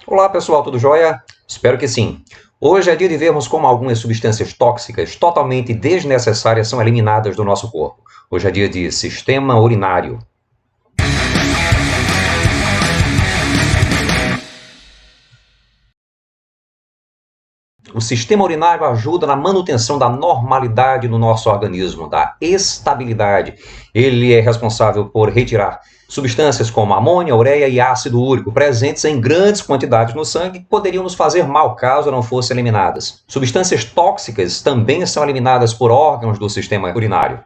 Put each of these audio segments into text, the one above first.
Olá pessoal, tudo jóia? Espero que sim. Hoje é dia de vermos como algumas substâncias tóxicas totalmente desnecessárias são eliminadas do nosso corpo. Hoje é dia de sistema urinário. O sistema urinário ajuda na manutenção da normalidade no nosso organismo, da estabilidade. Ele é responsável por retirar substâncias como amônia, ureia e ácido úrico, presentes em grandes quantidades no sangue, que poderiam nos fazer mal caso não fossem eliminadas. Substâncias tóxicas também são eliminadas por órgãos do sistema urinário.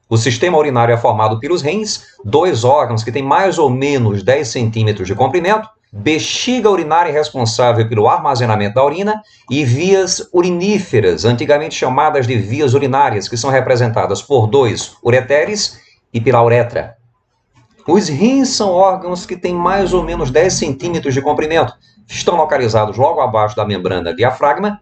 O sistema urinário é formado pelos rins, dois órgãos que têm mais ou menos 10 centímetros de comprimento, bexiga urinária responsável pelo armazenamento da urina e vias uriníferas, antigamente chamadas de vias urinárias, que são representadas por dois ureteres e pela uretra. Os rins são órgãos que têm mais ou menos 10 centímetros de comprimento, estão localizados logo abaixo da membrana diafragma,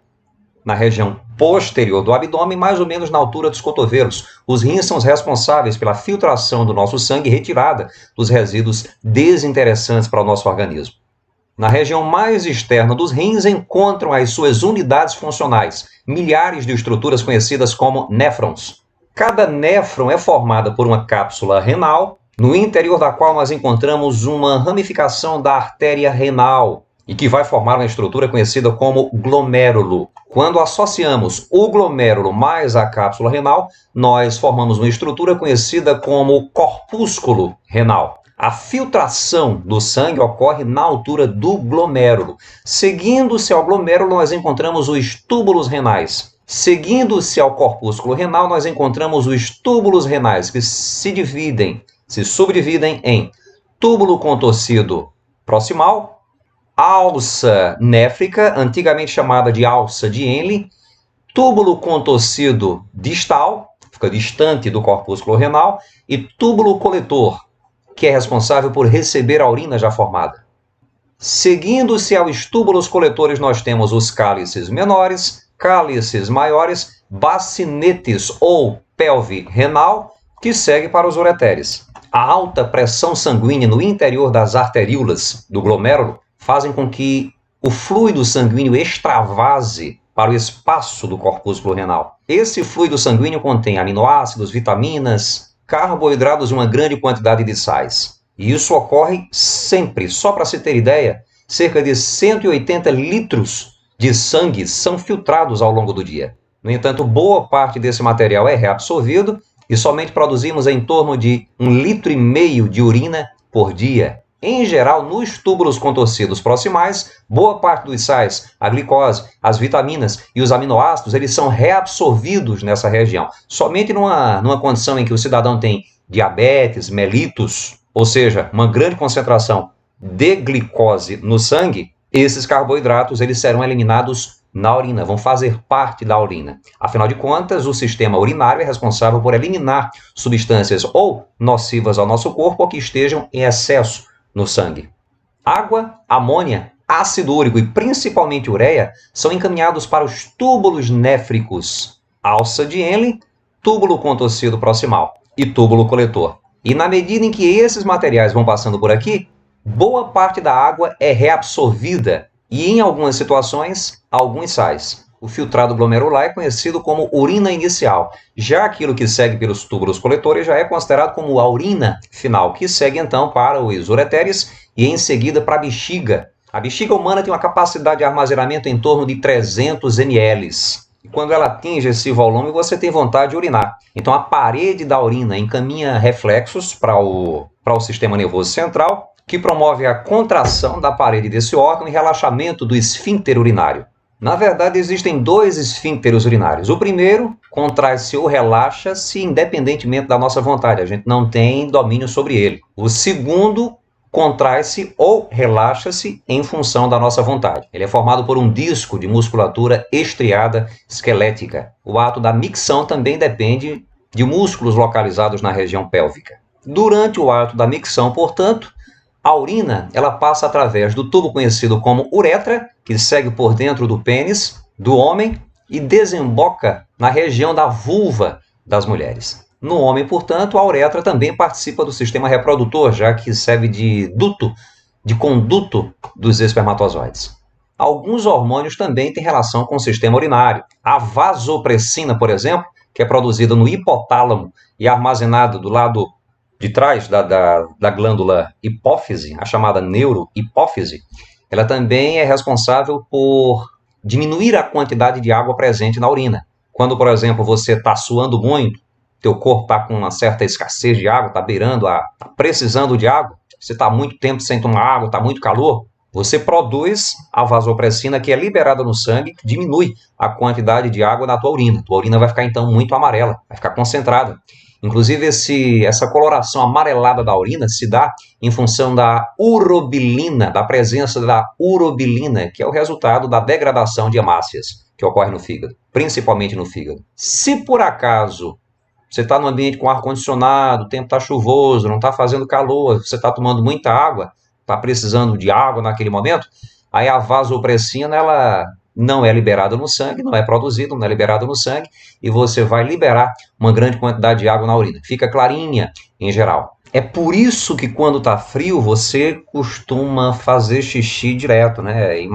na região posterior do abdômen, mais ou menos na altura dos cotovelos. Os rins são os responsáveis pela filtração do nosso sangue e retirada dos resíduos desinteressantes para o nosso organismo. Na região mais externa dos rins encontram as suas unidades funcionais, milhares de estruturas conhecidas como néfrons. Cada néfron é formada por uma cápsula renal, no interior da qual nós encontramos uma ramificação da artéria renal, e que vai formar uma estrutura conhecida como glomérulo. Quando associamos o glomérulo mais a cápsula renal, nós formamos uma estrutura conhecida como corpúsculo renal. A filtração do sangue ocorre na altura do glomérulo. Seguindo-se ao glomérulo, nós encontramos os túbulos renais. Seguindo-se ao corpúsculo renal, nós encontramos os túbulos renais, que se subdividem em túbulo contorcido proximal, alça néfrica, antigamente chamada de alça de Henle, túbulo contorcido distal, fica distante do corpúsculo renal, e túbulo coletor, que é responsável por receber a urina já formada. Seguindo-se aos túbulos coletores, nós temos os cálices menores, cálices maiores, bacinetes ou pelve renal, que segue para os ureteres. A alta pressão sanguínea no interior das arteríolas do glomérulo fazem com que o fluido sanguíneo extravase para o espaço do corpúsculo renal. Esse fluido sanguíneo contém aminoácidos, vitaminas, carboidratos e uma grande quantidade de sais. E isso ocorre sempre. Só para se ter ideia, cerca de 180 litros de sangue são filtrados ao longo do dia. No entanto, boa parte desse material é reabsorvido e somente produzimos em torno de 1,5 litro de urina por dia. Em geral, nos túbulos contorcidos proximais, boa parte dos sais, a glicose, as vitaminas e os aminoácidos, eles são reabsorvidos nessa região. Somente numa condição em que o cidadão tem diabetes, mellitus, ou seja, uma grande concentração de glicose no sangue, esses carboidratos eles serão eliminados na urina, vão fazer parte da urina. Afinal de contas, o sistema urinário é responsável por eliminar substâncias ou nocivas ao nosso corpo ou que estejam em excesso no sangue. Água, amônia, ácido úrico e principalmente ureia são encaminhados para os túbulos néfricos, alça de Henle, túbulo contorcido proximal e túbulo coletor. E na medida em que esses materiais vão passando por aqui, boa parte da água é reabsorvida e, em algumas situações, alguns sais. O filtrado glomerular é conhecido como urina inicial. Já aquilo que segue pelos túbulos coletores já é considerado como a urina final, que segue então para os ureteres e em seguida para a bexiga. A bexiga humana tem uma capacidade de armazenamento em torno de 300 ml. E quando ela atinge esse volume, você tem vontade de urinar. Então a parede da urina encaminha reflexos para o sistema nervoso central, que promove a contração da parede desse órgão e relaxamento do esfíncter urinário. Na verdade, existem dois esfíncteres urinários. O primeiro contrai-se ou relaxa-se independentemente da nossa vontade. A gente não tem domínio sobre ele. O segundo contrai-se ou relaxa-se em função da nossa vontade. Ele é formado por um disco de musculatura estriada esquelética. O ato da micção também depende de músculos localizados na região pélvica. Durante o ato da micção, portanto, a urina ela passa através do tubo conhecido como uretra, que segue por dentro do pênis do homem e desemboca na região da vulva das mulheres. No homem, portanto, a uretra também participa do sistema reprodutor, já que serve de duto de conduto dos espermatozoides. Alguns hormônios também têm relação com o sistema urinário. A vasopressina, por exemplo, que é produzida no hipotálamo e armazenada do lado de trás da glândula hipófise, a chamada neurohipófise, ela também é responsável por diminuir a quantidade de água presente na urina. Quando, por exemplo, você está suando muito, teu corpo está com uma certa escassez de água, está beirando, tá precisando de água, você está há muito tempo sem tomar água, está muito calor, você produz a vasopressina, que é liberada no sangue, que diminui a quantidade de água na tua urina. Tua urina vai ficar, então, muito amarela, vai ficar concentrada. Inclusive, essa coloração amarelada da urina se dá em função da urobilina, da presença da urobilina, que é o resultado da degradação de hemácias que ocorre no fígado, principalmente no fígado. Se por acaso você está num ambiente com ar-condicionado, o tempo está chuvoso, não está fazendo calor, você está tomando muita água, está precisando de água naquele momento, aí a vasopressina, ela não é liberada no sangue, não é produzida, não é liberada no sangue, e você vai liberar uma grande quantidade de água na urina. Fica clarinha, em geral. É por isso que quando está frio, você costuma fazer xixi direto, né?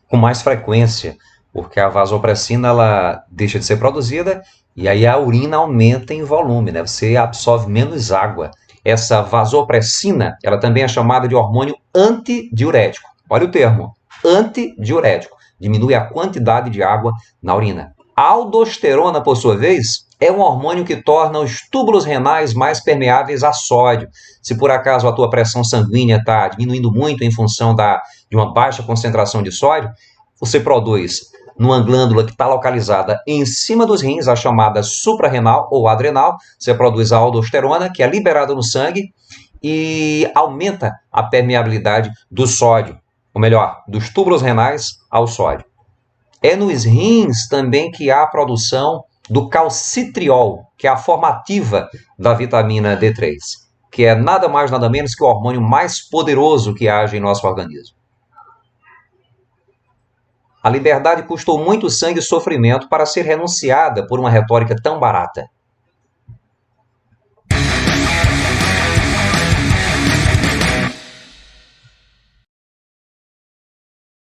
Com mais frequência, porque a vasopressina, ela deixa de ser produzida, e aí a urina aumenta em volume, né? Você absorve menos água. Essa vasopressina, ela também é chamada de hormônio antidiurético. Olha o termo, antidiurético. Diminui a quantidade de água na urina. A aldosterona, por sua vez, é um hormônio que torna os túbulos renais mais permeáveis a sódio. Se por acaso a tua pressão sanguínea está diminuindo muito em função de uma baixa concentração de sódio, você produz numa glândula que está localizada em cima dos rins, a chamada suprarrenal ou adrenal, você produz a aldosterona, que é liberada no sangue e aumenta a permeabilidade do sódio, ou melhor, dos túbulos renais ao sódio. É nos rins também que há a produção do calcitriol, que é a formativa da vitamina D3, que é nada mais nada menos que o hormônio mais poderoso que age em nosso organismo. A liberdade custou muito sangue e sofrimento para ser renunciada por uma retórica tão barata.